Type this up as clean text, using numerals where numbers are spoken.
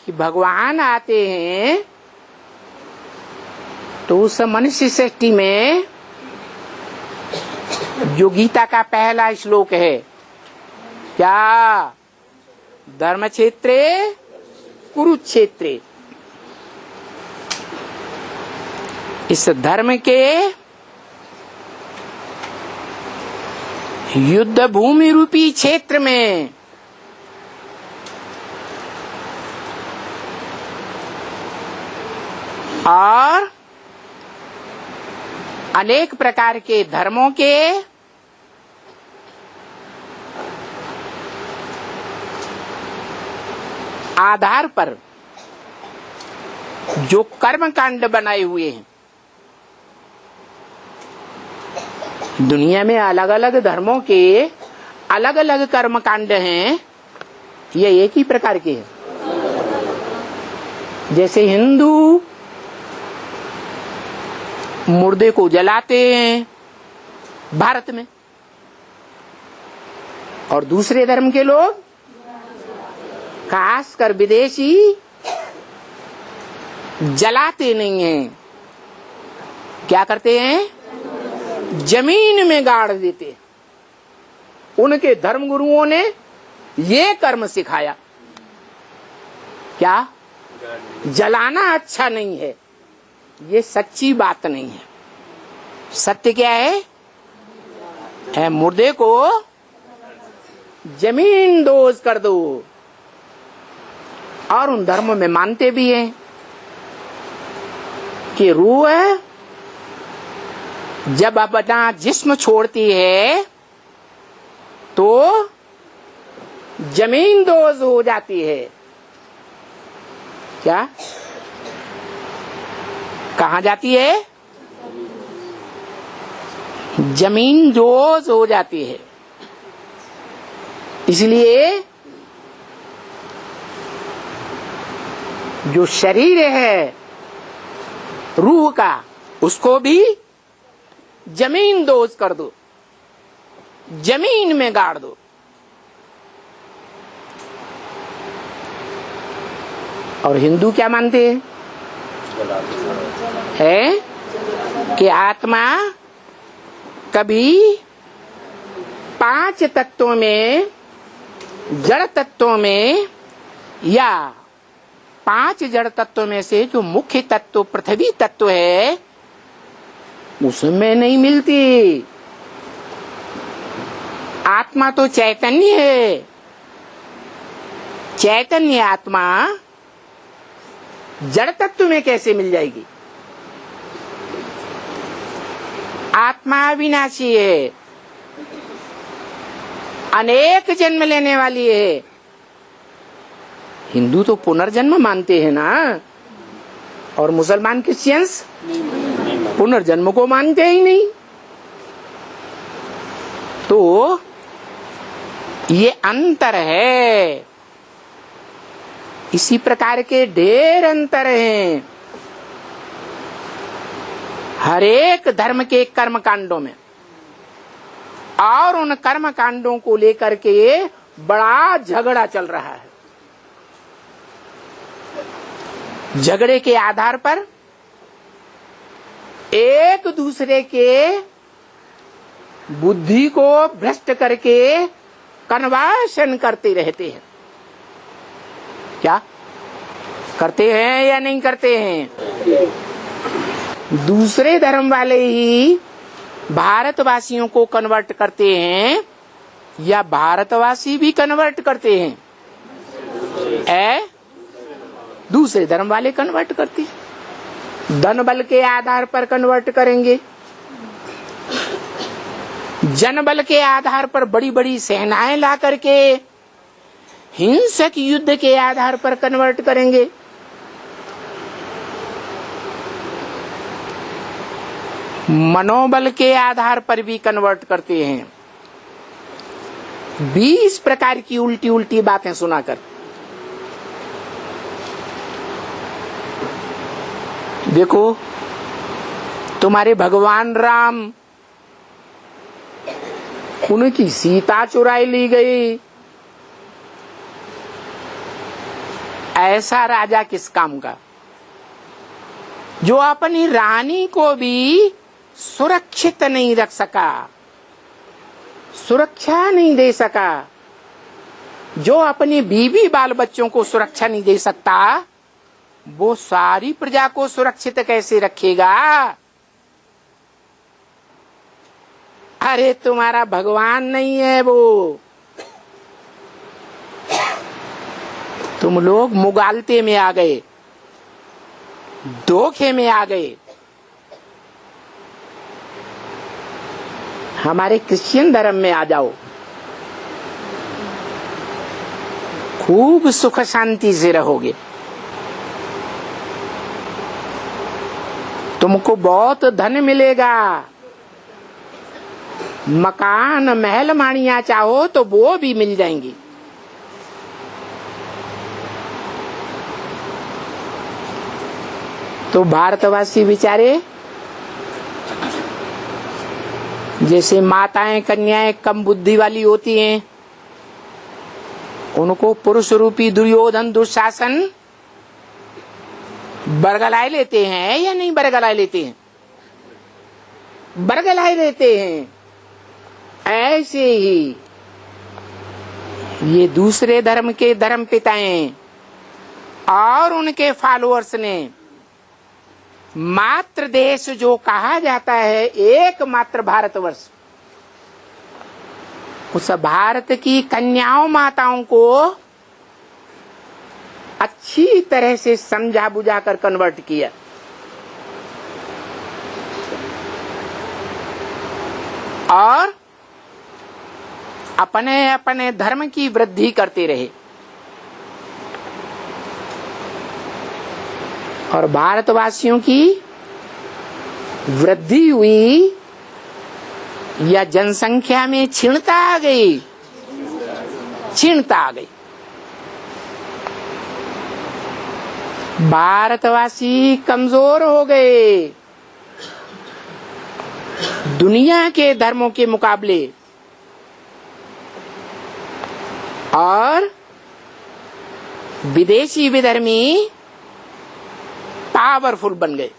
कि भगवान आते हैं तो उस मनुष्य सृष्टि में जो गीता का पहला श्लोक है, क्या? धर्म क्षेत्रे कुरुक्षेत्रे। इस धर्म के युद्ध भूमि रूपी क्षेत्र में और अनेक प्रकार के धर्मों के आधार पर जो कर्म कांड बनाए हुए हैं, दुनिया में अलग अलग धर्मों के अलग अलग कर्म कांड हैं, ये एक ही प्रकार के हैं। जैसे हिंदू मुर्दे को जलाते हैं भारत में, और दूसरे धर्म के लोग, खासकर विदेशी, जलाते नहीं हैं। क्या करते हैं? जमीन में गाड़ देते। उनके धर्म गुरुओं ने ये कर्म सिखाया। क्या? जलाना अच्छा नहीं है। ये सच्ची बात नहीं है। सत्य क्या है? मुर्दे को जमीन दोज कर दो। और उन धर्मों में मानते भी हैं कि रूह जब अपना जिस्म छोड़ती है तो जमीन दोज हो जाती है। क्या? कहाँ जाती है? जमीन दोज हो जाती है। इसलिए जो शरीर है रूह का, उसको भी जमीन दोज कर दो, जमीन में गाड़ दो। और हिंदू क्या मानते हैं? है कि आत्मा कभी 5 तत्वों में, जड़ तत्वों में, या 5 जड़ तत्वों में से जो मुख्य तत्व पृथ्वी तत्व है उसमें नहीं मिलती। आत्मा तो चैतन्य है। चैतन्य आत्मा जड़ तत्व में कैसे मिल जाएगी? आत्मा अविनाशी है, अनेक जन्म लेने वाली है। हिंदू तो पुनर्जन्म मानते हैं ना, और मुसलमान क्रिश्चियंस पुनर्जन्म को मानते ही नहीं। तो ये अंतर है। इसी प्रकार के ढेर अंतर हैं हर एक धर्म के कर्म कांडों में, और उन कर्म कांडों को लेकर के बड़ा झगड़ा चल रहा है। झगड़े के आधार पर एक दूसरे के बुद्धि को भ्रष्ट करके कन्वर्शन करते रहते हैं। क्या करते हैं या नहीं करते हैं? दूसरे धर्म वाले ही भारतवासियों को कन्वर्ट करते हैं, या भारतवासी भी कन्वर्ट करते हैं? दूसरे धर्म वाले कन्वर्ट करते हैं। धन बल के आधार पर कन्वर्ट करेंगे, जन बल के आधार पर बड़ी बड़ी सेनाएं ला करके हिंसक युद्ध के आधार पर कन्वर्ट करेंगे। मनोबल के आधार पर भी कन्वर्ट करते हैं। 20 प्रकार की उल्टी उल्टी बातें सुनाकर। देखो, तुम्हारे भगवान राम, उनकी सीता चुराई ली गई, ऐसा राजा किस काम का, जो अपनी रानी को भी सुरक्षित नहीं रख सका, सुरक्षा नहीं दे सका, जो अपनी बीवी बाल बच्चों को सुरक्षा नहीं दे सकता, वो सारी प्रजा को सुरक्षित कैसे रखेगा। अरे तुम्हारा भगवान नहीं है वो, तुम लोग मुगालते में आ गए, धोखे में आ गए। हमारे क्रिश्चियन धर्म में आ जाओ, खूब सुख शांति से रहोगे, तुमको बहुत धन मिलेगा, मकान महल माड़ियां चाहो तो वो भी मिल जाएंगी। तो भारतवासी बेचारे जैसे माताएं कन्याएं कम बुद्धि वाली होती हैं, उनको पुरुष रूपी दुर्योधन दुशासन बरगलाए लेते हैं या नहीं बरगलाए लेते हैं? बरगलाए लेते हैं। ऐसे ही ये दूसरे धर्म के धर्म पिताएं और उनके फॉलोअर्स ने मात्र देश जो कहा जाता है एकमात्र भारतवर्ष, उस भारत की कन्याओं माताओं को अच्छी तरह से समझा बुझा कर कन्वर्ट किया। और अपने अपने धर्म की वृद्धि करते रहे। और भारतवासियों की वृद्धि हुई या जनसंख्या में क्षीणता आ गई? क्षीणता आ गई। भारतवासी कमजोर हो गए दुनिया के धर्मों के मुकाबले, और विदेशी विधर्मी पावरफुल बन गए।